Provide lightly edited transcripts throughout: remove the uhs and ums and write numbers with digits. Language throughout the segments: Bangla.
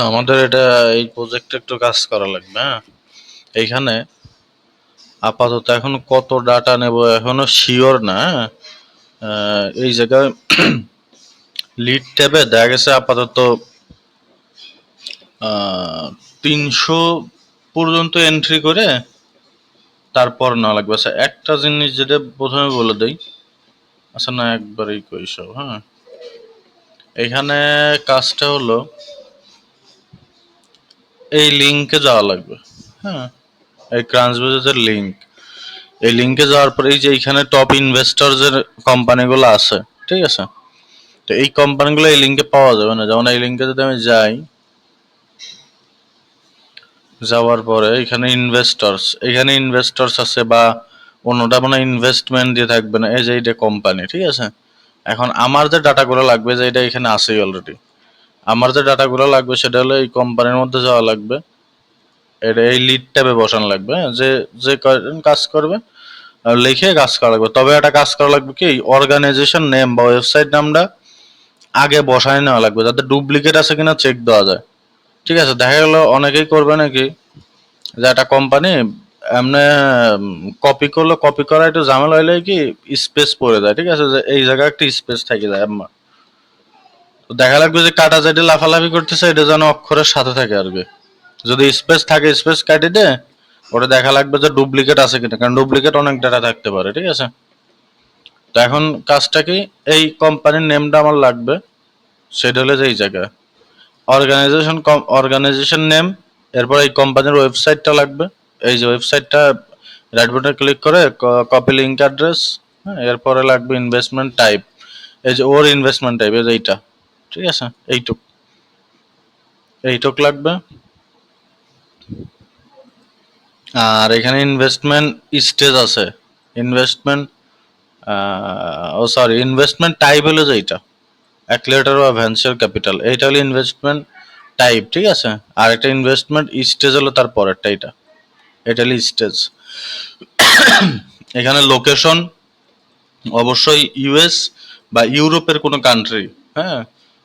আমাদের এটা এই প্রজেক্টে একটু কাজ করা লাগবে। হ্যাঁ, এইখানে আপাতত এখন কত ডাটা নেব এখনো শিওর না। এই জায়গায় লিড ট্যাবে দেখা গেছে আপাতত 300 পর্যন্ত এন্ট্রি করে তারপর না লাগবে। আচ্ছা, একটা জিনিস যেটা প্রথমে বলে দেই, আচ্ছা না একবারেই কই সব। হ্যাঁ, এখানে কাজটা হলো এই লিঙ্কে যাওয়া লাগবে। হ্যাঁ, এই ক্রাঞ্চবাজারের লিঙ্ক, এই লিঙ্কে যাওয়ার পরে এই যে এইখানে টপ ইনভেস্টরসের কোম্পানিগুলো আছে, ঠিক আছে? তো এই কোম্পানিগুলো এই লিঙ্কে পাওয়া যাবে না। যেমন এই লিঙ্কে যদি আমি যাই, যাওয়ার পরে এখানে ইনভেস্টরস আছে বা অন্যটা মানে ইনভেস্টমেন্ট দিয়ে থাকবে না। এই যে এইটা কোম্পানি, ঠিক আছে? এখন আমার যে ডাটাগুলো লাগবে, যে এটা এখানে আছেই অলরেডি, আমার যে ডাটাগুলো লাগবে সেটা হলো এই কোম্পানির মধ্যে যাওয়া লাগবে, এটা এই লিড ট্যাবে বসানো লাগবে। হ্যাঁ, যে যে কাজ করবে লিখে কাজ করা লাগবে। তবে একটা কাজ করা লাগবে কি, অর্গানাইজেশন নেম বা ওয়েবসাইট নামটা আগে বসায় নেওয়া লাগবে, যাতে ডুপ্লিকেট আছে কিনা চেক দেওয়া যায়। ঠিক আছে? দেখা গেল অনেকেই করবে নাকি যে একটা কোম্পানি এমনি কপি করলো, কপি করা একটু ঝামেলা হইলে কি স্পেস পড়ে যায়, ঠিক আছে? যে এই জায়গায় একটা স্পেস থেকে যায়। তো দেখা লাগবে যে কাটা যেটা লাফালাফি করতেছে এটা যেন অক্ষরের সাথে থাকে আর কি। যদি স্পেস থাকে স্পেস কাটি দে, ওটা দেখা লাগবে যে ডুপ্লিকেট আছে কিনা, কারণ ডুপ্লিকেট অনেক ডাটা থাকতে পারে, ঠিক আছে? তো এখন কাজটা কি, এই কোম্পানির নেমটা আমার লাগবে, সেটা হলো যে এই জায়গায় অর্গানাইজেশন নেম, এরপর এই কোম্পানির ওয়েবসাইটটা লাগবে। এই যে ওয়েবসাইটটা রাইট বাটনে ক্লিক করে কপি লিঙ্ক অ্যাড্রেস। হ্যাঁ, এরপরে লাগবে ইনভেস্টমেন্ট টাইপ, এই যে ওর ইনভেস্টমেন্ট টাইপ, এই যে এইটা, ঠিক আছে? এইটুক লাগবে। আর এখানে ইনভেস্টমেন্ট স্টেজ আছে, ইনভেস্টমেন্ট ইনভেস্টমেন্ট টাইপ হলো যে এইটা, অ্যাক্সিলারেটর বা ভেঞ্চার ক্যাপিটাল, এইটা হলো ইনভেস্টমেন্ট টাইপ, ঠিক আছে? আর একটা ইনভেস্টমেন্ট স্টেজ হলো তার পরেরটা, এটা হলো স্টেজ। এখানে লোকেশন অবশ্যই ইউএস বা ইউরোপের কোনো কান্ট্রি। হ্যাঁ,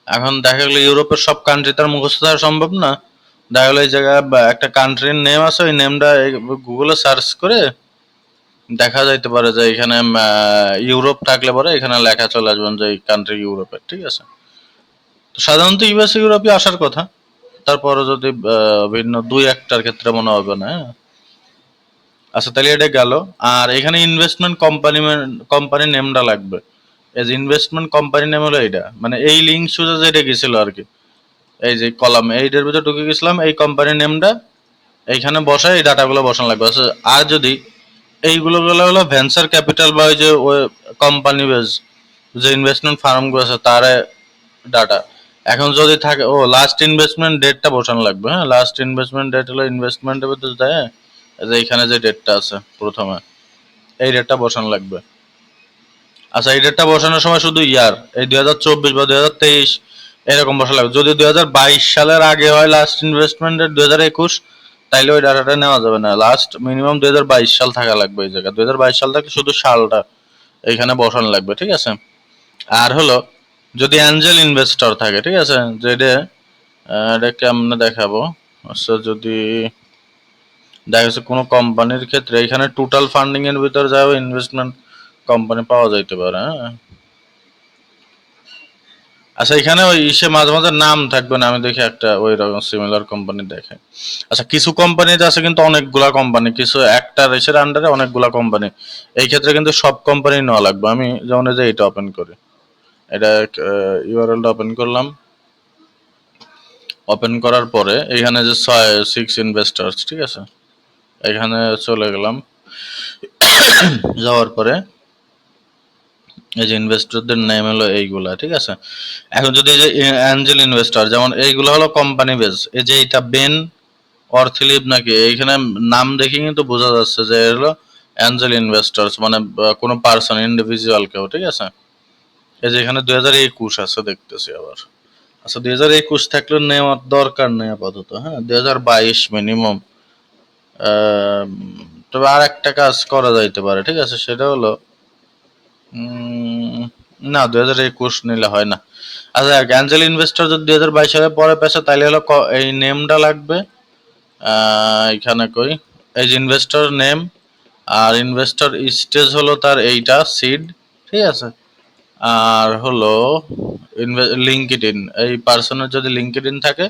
এখন দেখা গেলো ইউরোপের সব কান্ট্রি তার মুখস্থ থাকা সম্ভব না। দেখা গেলো এই জায়গায় একটা কান্ট্রির নেম আছে, ওই নেমটা গুগলে সার্চ করে দেখা যাইতে পারে যে এখানে ইউরোপ থাকলে পরে এখানে লেখা চলে আসবেন যে এই কান্ট্রি ইউরোপের, ঠিক আছে? তো সাধারণত ইউএস ইউরোপই আসার কথা, তারপরে যদি ভিন্ন দুই একটার ক্ষেত্রে মনে হবে না। হ্যাঁ, আচ্ছা তাহলে এটা গেল। আর এখানে ইনভেস্টমেন্ট কোম্পানি নেমটা লাগবে। এই যে ইনভেস্টমেন্ট কোম্পানি নেম হলো এইটা, মানে এই লিঙ্ক সুজা যেটা গেছিল আর কি, এই যে কলাম এইটার ভিতরে ঢুকে গেছিলাম, এই কোম্পানির নেমটা এইখানে বসায় এই ডাটাগুলো বসানো লাগবে। আচ্ছা, আর যদি এইগুলো হলো ভেঞ্চার ক্যাপিটাল বা ওই যে কোম্পানি বেজ যে ইনভেস্টমেন্ট ফার্মগুলো আছে তার ডাটা, এখন যদি থাকে ও লাস্ট ইনভেস্টমেন্ট ডেটটা বসানো লাগবে। হ্যাঁ, লাস্ট ইনভেস্টমেন্ট ডেট হলো ইনভেস্টমেন্টের ভিতরে দেয়, যে এইখানে যে ডেটটা আছে প্রথমে, এই ডেটটা বসানো লাগবে। আচ্ছা, এই ডেটটা বসানোর সময় শুধু ইয়ার এই 2024 বা 2023 এরকম বসা লাগবে। যদি 2022 সালের আগে হয় লাস্ট ইনভেস্টমেন্টের 2021, তাইলে ওই ডাটাটা নেওয়া যাবে না। লাস্ট মিনিমাম 2022 সাল থাকা লাগবে এই জায়গায়। 2022 সাল থাকলে শুধু সালটা এইখানে বসানো লাগবে, ঠিক আছে? আর হলো যদি অ্যাঞ্জেল ইনভেস্টর থাকে, ঠিক আছে, যেটা এটা কেমনে দেখাবো। আচ্ছা, যদি দেখা যাচ্ছে কোনো কোম্পানির ক্ষেত্রে এখানে টোটাল ফান্ডিং এর ভিতর যাও ইনভেস্টমেন্ট কোম্পানি পাওয়া যাইতে পারে। হ্যাঁ, আচ্ছা এখানে ওই ইসে মাঝে মাঝে নাম থাকবে না, আমি দেখি একটা ওই রকম সিমিলার কোম্পানি দেখে। আচ্ছা, কিছু কোম্পানিতে আছে কিন্তু অনেকগুলা কোম্পানি, কিছু একটা রেসের আন্ডারে অনেকগুলা কোম্পানি। এই ক্ষেত্রে কিন্তু সব কোম্পানি নেওয়া লাগবে। আমি যেমন এই যে এটা ওপেন করি, এটা ইউআরএলটা ওপেন করলাম। ওপেন করার পরে এখানে যে 6 ইনভেস্টার্স, ঠিক আছে, এখানে চলে গেলাম। যাওয়ার পরে এই যে ইনভেস্টরদের নেম হলো এইগুলা, ঠিক আছে? এখন যদি এই যে অ্যাঞ্জেল ইনভেস্টর, যেমন এইগুলো হলো কোম্পানি বেস, এই যে এটা বেন অর্থলিভ নাকি, এইখানে নাম দেখে কিন্তু বোঝা যাচ্ছে যে এর হলো অ্যাঞ্জেল ইনভেস্টরস, মানে কোনো পার্সন ইন্ডিভিজুয়াল কেউ, ঠিক আছে? এই যে এখানে 2021 আছে দেখতেছি আবার। আচ্ছা, 2021 থাকলে নেওয়ার দরকার নেই আপাতত। হ্যাঁ, 2022 মিনিমাম। তবে আর একটা কাজ করা যাইতে পারে, ঠিক আছে? সেটা হলো না, 2021 নিলে হয় না। আচ্ছা, অ্যাঞ্জেল ইনভেস্টর যদি 2022 সালে পরে পেছে তাইলে হলো এই নেমটা লাগবে। এখানে কই, এই যে ইনভেস্টর নেম, আর ইনভেস্টর স্টেজ হলো তার এইটা সিড, ঠিক আছে। আর হলো লিঙ্কড ইন, এই পার্সনের যদি লিঙ্কড ইন থাকে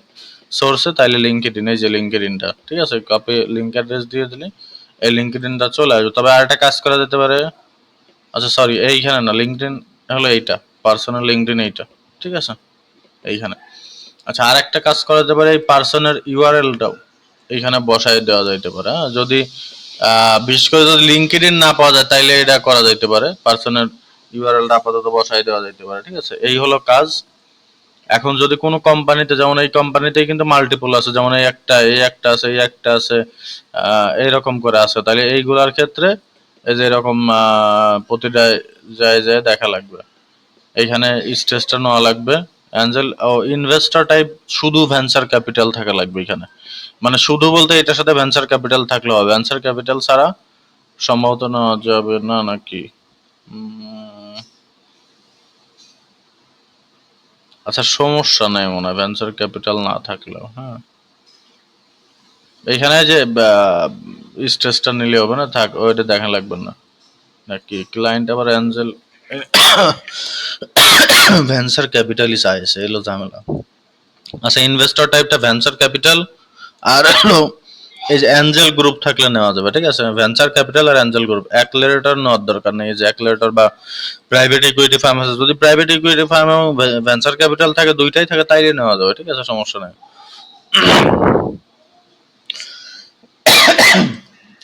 সোর্সে, তাইলে লিঙ্কড ইন, এই যে লিঙ্কড ইনটা, ঠিক আছে, কপি লিঙ্ক অ্যাড্রেস দিয়ে দিলে এই লিঙ্কড ইনটা চলে আসবে। তবে আরেকটা কাজ করা যেতে পারে, আচ্ছা সরি, এইখানে না, লিঙ্কড ইন হলো এইটা, পার্সোনাল লিঙ্কড ইন এইটা, ঠিক আছে, এইখানে। আচ্ছা, আর একটা কাজ করা যেতে পারে, এই পার্সনের ইউআরএলটাও এইখানে বসাই দেওয়া যাইতে পারে, হ্যাঁ। যদি বিশেষ করে যদি লিঙ্কড ইন না পাওয়া যায় তাইলে এটা করা যাইতে পারে, পার্সনের ইউআরএলটা আপাতত বসাই দেওয়া যাইতে পারে, ঠিক আছে। এই হলো কাজ। এখন যদি কোনো কোম্পানিতে, যেমন এই কোম্পানিতেই কিন্তু মাল্টিপল আছে, যেমন এই একটা, এই একটা আছে, এই একটা আছে, এইরকম করে আছে, তাহলে এইগুলার ক্ষেত্রে এই যে এরকম প্রতিটা যায় যায় দেখা লাগবে, এইখানে স্টেজটা নেওয়া লাগবে। অ্যাঞ্জেল ও ইনভেস্টর টাইপ শুধু ভেঞ্চার ক্যাপিটাল থাকা লাগবে এখানে, মানে শুধু বলতে এটার সাথে ভেঞ্চার ক্যাপিটাল থাকলে হবে, ভেঞ্চার ক্যাপিটাল ছাড়া সম্ভবত নেওয়া যাবে না, নাকি? আচ্ছা, সমস্যা নেই মনে হয় ভেঞ্চার ক্যাপিটাল না থাকলেও, হ্যাঁ। এখানে যে স্টেজটা নিলে হবে না, থাক, ওইটা দেখা লাগবে না, নাকি? ক্লায়েন্ট আবার অ্যাঞ্জেল ভেঞ্চার ক্যাপিটালই চাইছে, এলো ঝামেলা। আচ্ছা, ইনভেস্টর টাইপটা ভেঞ্চার ক্যাপিটাল, আর হলো এই যে অ্যাঞ্জেল গ্রুপ থাকলে নেওয়া যাবে, ঠিক আছে। ভেঞ্চার ক্যাপিটাল আর অ্যাঞ্জেল গ্রুপ, অ্যাক্সেলারেটর নেওয়ার দরকার নেই। এই যে অ্যাক্সেলারেটর বা প্রাইভেট ইকুইটি ফার্ম আছে, যদি প্রাইভেট ইকুইটি ফার্ম এবং ভেঞ্চার ক্যাপিটাল থাকে, দুইটাই থাকে, তাইলে নেওয়া যাবে, ঠিক আছে, সমস্যা নেই।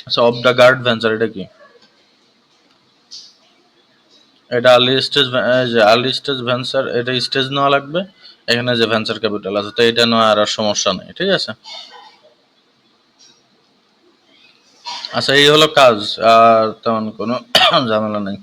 আচ্ছা, অফ দ্য গার্ড ভেঞ্চার এটা কি? এটা আর্লি স্টেজ, যে আর্লি স্টেজ ভেঞ্চার, এটা স্টেজ নেওয়া লাগবে। এখানে যে ভেঞ্চার ক্যাপিটাল আছে, তো এটা নেওয়া আর সমস্যা নেই, ঠিক আছে। আচ্ছা, এই হলো কাজ, আর তেমন কোনো ঝামেলা নেই।